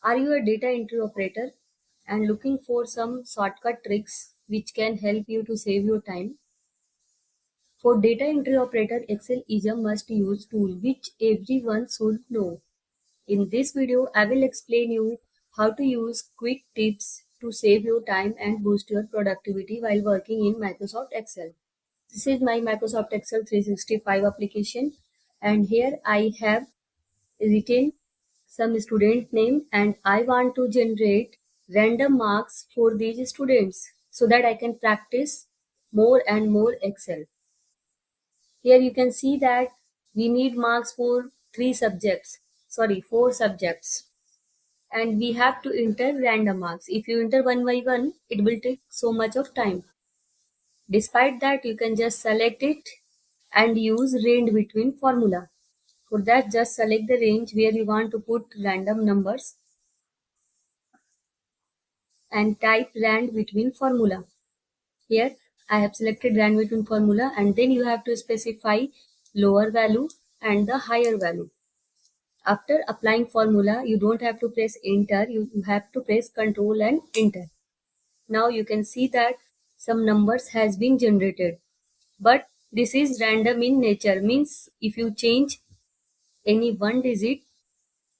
Are you a data entry operator and looking for some shortcut tricks which can help you to save your time? For data entry operator, Excel is a must-use tool which everyone should know. In this video, I will explain you how to use quick tips to save your time and boost your productivity while working in Microsoft Excel. This is my Microsoft Excel 365 application, and here I have written some student name and I want to generate random marks for these students so that I can practice more and more Excel. Here you can see that we need marks for four subjects, and we have to enter random marks. If you enter one by one, it will take so much of time. Despite that, you can just select it and use range between formula. For that, just select the range where you want to put random numbers and type rand between formula. Here I have selected rand between formula, and then you have to specify lower value and the higher value. After applying formula, you don't have to press enter, you have to press control and enter. Now you can see that some numbers has been generated, but this is random in nature, means if you change any one digit,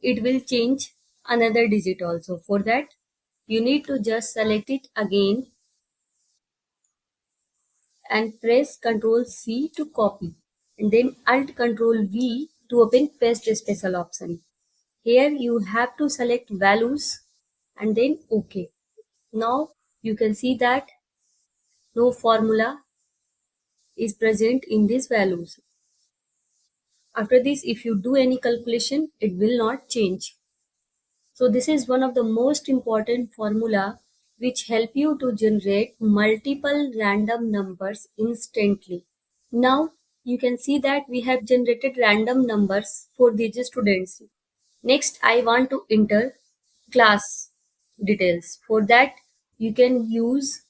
it will change another digit also. For that, you need to just select it again and press Ctrl C to copy, and then Alt Ctrl V to open paste special option. Here you have to select values and then OK. Now you can see that no formula is present in these values. After this, if you do any calculation, it will not change. So this is one of the most important formula which help you to generate multiple random numbers instantly. Now you can see that we have generated random numbers for these students. Next, I want to enter class details. For that, you can use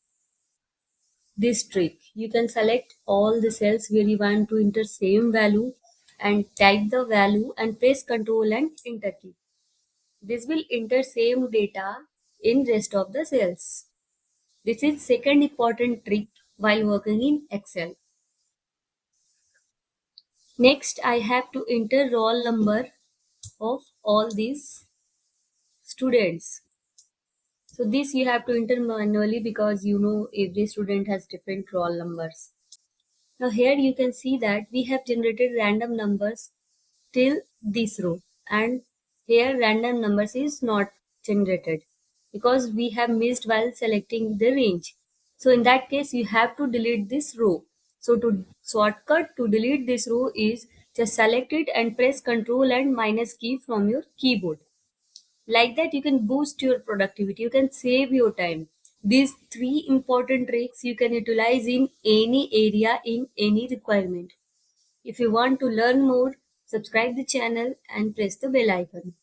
this trick. You can select all the cells where you want to enter same value and type the value and press Ctrl and enter key. This will enter same data in rest of the cells. This is second important trick while working in Excel. Next, I have to enter roll number of all these students. So this you have to enter manually because every student has different roll numbers. Now here you can see that we have generated random numbers till this row, and here random numbers is not generated because we have missed while selecting the range. So in that case you have to delete this row. So to shortcut to delete this row is just select it and press Ctrl and minus key from your keyboard. Like that you can boost your productivity, you can save your time. These three important tricks you can utilize in any area, in any requirement. If you want to learn more, subscribe the channel and press the bell icon.